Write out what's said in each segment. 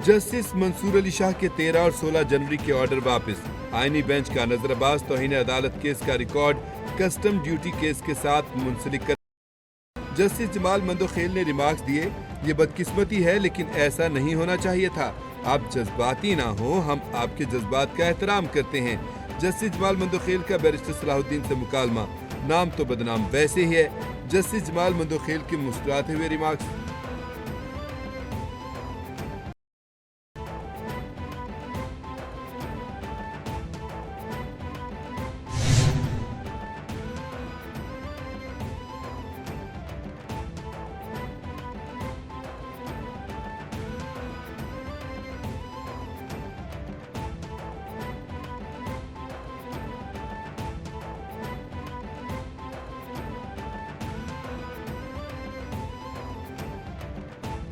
Justice Mansoor Ali Shah के 13 और 16 जनवरी के ऑर्डर वापस। आईनी बेंच का नजरअंदाज तौहीन अदालत केस का रिकॉर्ड कस्टम ड्यूटी केस के साथ मुंसलिक कर जस्टिस जमाल मंदोखेल ने रिमार्क्स दिए, ये बदकिस्मती है लेकिन ऐसा नहीं होना चाहिए था। आप जज्बाती ना हो, हम आपके जज्बात का एहतराम करते हैं। जस्टिस जमाल मंदोखेल का बैरिस्टर सलाहुद्दीन से मुकालमा, नाम तो बदनाम वैसे ही है। जस्टिस जमाल मंदोखेल के मुस्कुराते हुए रिमार्क्स।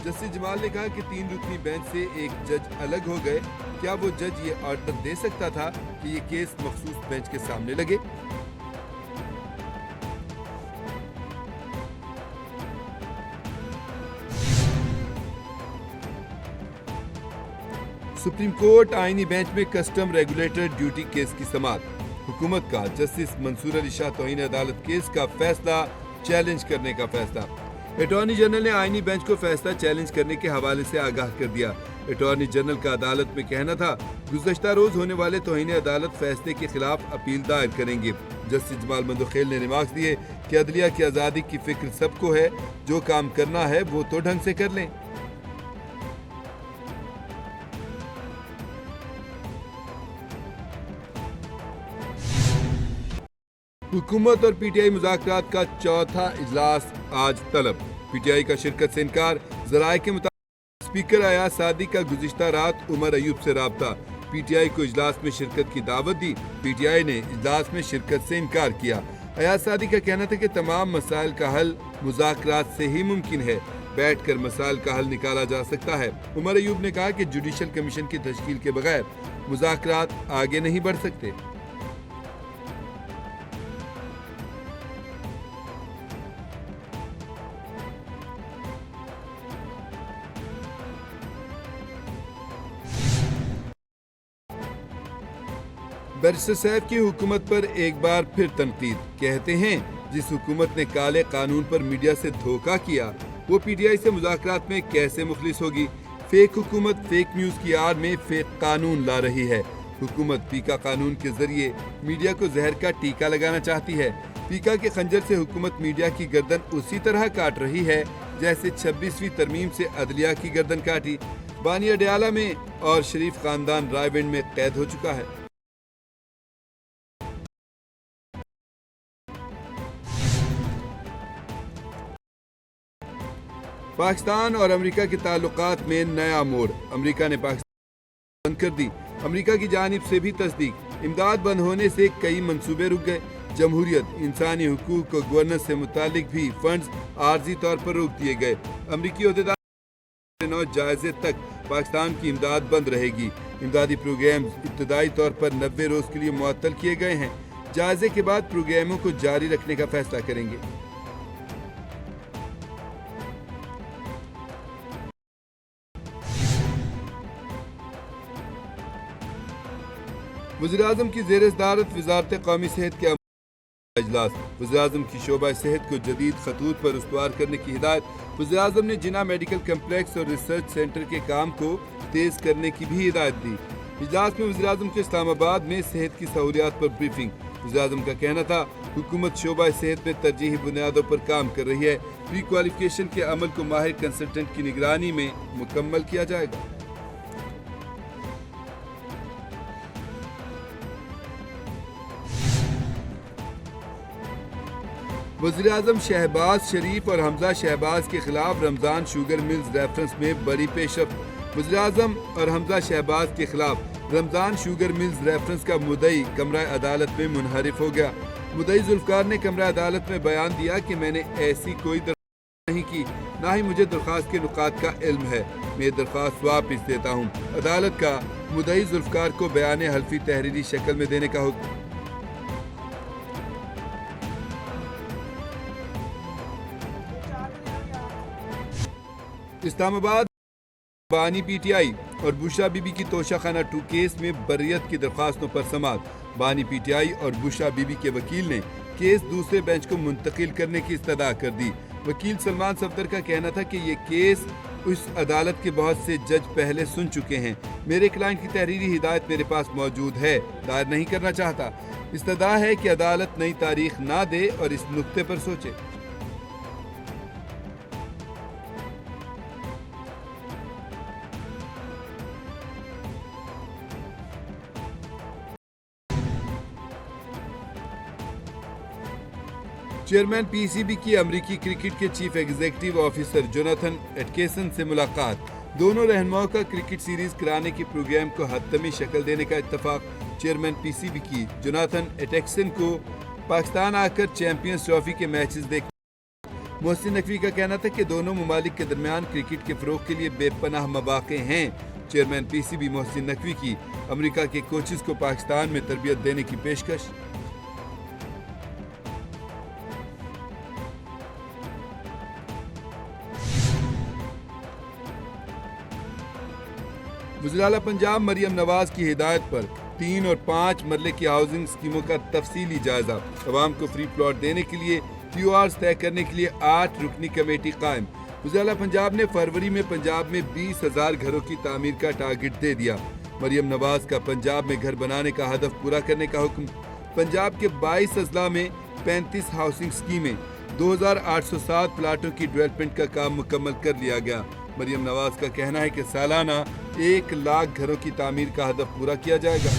जस्टिस जमाल ने कहा कि 3 रुकनी बेंच से एक जज अलग हो गए। क्या वो जज ये ऑर्डर दे सकता था कि ये केस मखसूस बेंच के सामने लगे? सुप्रीम कोर्ट आईनी बेंच में कस्टम रेगुलेटर ड्यूटी केस की समाअत। हुकूमत का जस्टिस मंसूर अली शाह तौहीन अदालत केस का फैसला चैलेंज करने का फैसला। अटॉर्नी जनरल ने आईनी बेंच को फैसला चैलेंज करने के हवाले से आगाह कर दिया। अटॉर्नी जनरल का अदालत में कहना था, गुज़श्ता रोज होने वाले तौहीन अदालत फैसले के खिलाफ अपील दायर करेंगे। जस्टिस जमाल मंदोखेल ने रिमार्क्स दिए कि अदलिया की आज़ादी की फिक्र सबको है, जो काम करना है वो तो ढंग से कर लें। हुकूमत और पीटीआई मुज़ाकरात का चौथा इजलास आज तलब। पीटीआई का शिरकत से इनकार। ज़राए के मुताबिक स्पीकर अयाज सादी का गुज़िश्ता रात उमर अयूब से राब्ता। पीटीआई को इजलास में शिरकत की दावत दी। पीटीआई ने इजलास में शिरकत से इनकार किया। अयाज सादी का कहना था कि तमाम मसाइल का हल मुज़ाकरात से ही मुमकिन है, बैठ कर मसाइल का हल निकाला जा सकता है। उमर अयूब ने कहा कि जुडिशल कमीशन की तश्कील के बगैर मुज़ाकरात आगे नहीं बढ़ सकते। बैरिस्टर साहब की हुकूमत पर एक बार फिर तनकीद। कहते हैं, जिस हुकूमत ने काले कानून पर मीडिया से धोखा किया, वो पीटीआई से मुज़ाकरात में कैसे मुखलिस होगी। फेक हुकूमत फेक न्यूज़ की आड़ में फेक कानून ला रही है। हुकूमत पीका कानून के जरिए मीडिया को जहर का टीका लगाना चाहती है। पीका के खंजर से हुकूमत मीडिया की गर्दन उसी तरह काट रही है जैसे 26वीं तरमीम से अदलिया की गर्दन काटी। बानी अडयाला में और शरीफ खानदान रायविंड में कैद हो चुका है। पाकिस्तान और अमेरिका के ताल्लुकात में नया मोड़। अमेरिका ने पाकिस्तान बंद कर दी। अमेरिका की जानिब से भी तस्दीक। इमदाद बंद होने से कई मंसूबे रुक गए। जमहूरियत, इंसानी हुकूक और गवर्नेंस से मुतालिक भी फंड्स आर्जी तौर पर रोक दिए गए। अमरीकी ओहदेदार 9 जायजे तक पाकिस्तान की इमदाद बंद रहेगी। इमदादी प्रोग्राम इब्तदाई तौर पर 90 रोज के लिए मुअत्तल किए गए हैं। जायजे के बाद प्रोग्रामों को जारी रखने का फैसला करेंगे। वज़ीर-ए-आज़म की ज़ेर सदारत वज़ारत क़ौमी सेहत के इजलास। वज़ीर-ए-आज़म की शोबा सेहत को जदीद खतूत पर उस्तवार करने की हिदायत। वज़ीर-ए-आज़म ने जिना मेडिकल कम्प्लेक्स और रिसर्च सेंटर के काम को तेज़ करने की भी हिदायत दी। इजलास में वज़ीर-ए-आज़म को इस्लामाबाद में सेहत की सहूलियात पर ब्रीफिंग। वज़ीर-ए-आज़म का कहना था, हुकूमत शोबा सेहत में तरजीही बुनियादों पर काम कर रही है। प्री क्वालिफिकेशन के अमल को माहिर कंसल्टेंट की निगरानी में मुकम्मल किया जाएगा। वज़ीर-ए-आज़म शहबाज शरीफ और हमजा शहबाज के खिलाफ रमज़ान शुगर मिल्स रेफरेंस में बड़ी पेशरफ्त। वज़ीर-ए-आज़म और हमजा शहबाज के खिलाफ रमज़ान शुगर मिल्स रेफरेंस का मुद्दई कमरा अदालत में मुनहरिफ हो गया। मुद्दई जुल्फ़कार ने कमरा अदालत में बयान दिया कि मैंने ऐसी कोई दरख्वास्त नहीं की, ना ही मुझे दरख्वास्त के नुकात का इल्म है। मैं दरख्वास्त वापस देता हूँ। अदालत का मुद्दई जुल्फ़कार को बयान हल्फी तहरीरी शक्ल में देने का हुक्म। इस्लामाबाद بانی پی ٹی آئی اور بشرا بی بی کی توشہ خانہ 2 کیس میں بریت کی درخواستوں پر سماعت۔ بانی پی ٹی آئی اور بشرا بی بی کے وکیل نے کیس دوسرے بینچ کو منتقل کرنے کی استدعا کر دی۔ وکیل سلمان صفدر کا کہنا تھا کہ یہ کیس اس عدالت کے بہت سے جج پہلے سن چکے ہیں، میرے کلائنٹ کی تحریری ہدایت میرے پاس موجود ہے، دائر نہیں کرنا چاہتا۔ استدعا ہے کہ عدالت نئی تاریخ نہ دے اور اس نقطے پر سوچے۔ چیئرمین پی سی بی کی امریکی کرکٹ کے چیف ایگزیکٹو آفیسر جوناتھن ایٹکسن سے ملاقات۔ دونوں رہنماؤں کا کرکٹ سیریز کرانے کے پروگرام کو حتمی شکل دینے کا اتفاق۔ چیئرمین پی سی بی کی جوناتھن ایٹکسن کو پاکستان آ کر چیمپئنز ٹرافی کے میچز دیکھنے۔ محسن نقوی کا کہنا تھا کہ دونوں ممالک کے درمیان کرکٹ کے فروغ کے لیے بے پناہ مواقع ہیں۔ Chairman P C B Mohsin Naqvi کی امریکہ کے کوچز کو پاکستان میں تربیت دینے کی پیشکش۔ وزیراعلیٰ پنجاب مریم نواز کی ہدایت پر 3 اور 5 مرلے کی ہاؤسنگ اسکیموں کا تفصیلی جائزہ۔ عوام کو فری پلاٹ دینے کے لیے پیو آرز طے کرنے کے لیے 8 رکنی کمیٹی قائم۔ وزیراعلیٰ پنجاب نے فروری میں پنجاب میں 20,000 گھروں کی تعمیر کا ٹارگٹ دے دیا۔ مریم نواز کا پنجاب میں گھر بنانے کا ہدف پورا کرنے کا حکم۔ پنجاب کے 22 اضلاع میں 35 ہاؤسنگ اسکیمیں، 2,807 پلاٹوں کی ڈیولپمنٹ کا کام مکمل کر لیا گیا۔ مریم نواز کا کہنا ہے کہ سالانہ 1 لاکھ گھروں کی تعمیر کا ہدف پورا کیا جائے گا۔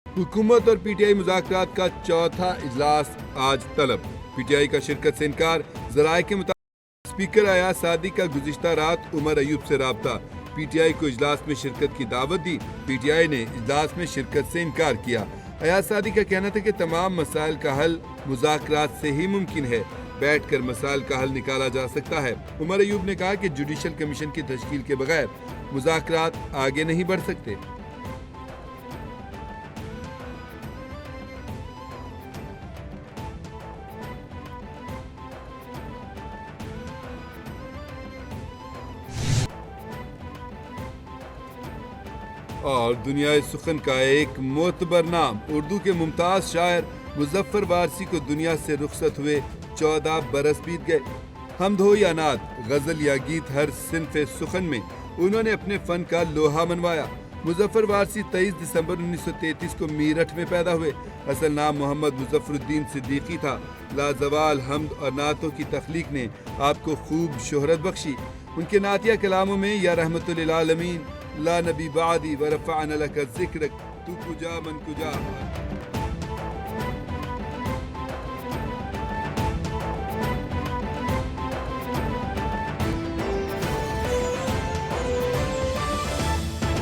حکومت اور پی ٹی آئی مذاکرات کا چوتھا اجلاس آج طلب۔ پی ٹی آئی کا شرکت سے انکار۔ ذرائع کے مطابق اسپیکر ایاز صادق کا گزشتہ رات عمر ایوب سے رابطہ۔ پی ٹی آئی کو اجلاس میں شرکت کی دعوت دی، پی ٹی آئی نے اجلاس میں شرکت سے انکار کیا۔ ایاز صادق کا کہنا تھا کہ تمام مسائل کا حل مذاکرات سے ہی ممکن ہے، بیٹھ کر مسائل کا حل نکالا جا سکتا ہے۔ عمر ایوب نے کہا کہ جوڈیشل کمیشن کی تشکیل کے بغیر مذاکرات آگے نہیں بڑھ سکتے۔ اور دنیائے سخن کا ایک معتبر نام، اردو کے ممتاز شاعر مظفر وارثی کو دنیا سے رخصت ہوئے 14 برس بیت گئے۔ حمد ہو یا نعت، غزل یا گیت، ہر صنف سخن میں انہوں نے اپنے فن کا لوہا منوایا۔ مظفر وارثی 23 دسمبر 1933 کو میرٹھ میں پیدا ہوئے۔ اصل نام محمد مظفر الدین صدیقی تھا۔ لازوال حمد اور نعتوں کی تخلیق نے آپ کو خوب شہرت بخشی۔ ان کے نعتیہ کلاموں میں یا رحمت للعالمین، لا نبی بعدی ورفعنا لک ذکرک، تو کجا من کجا۔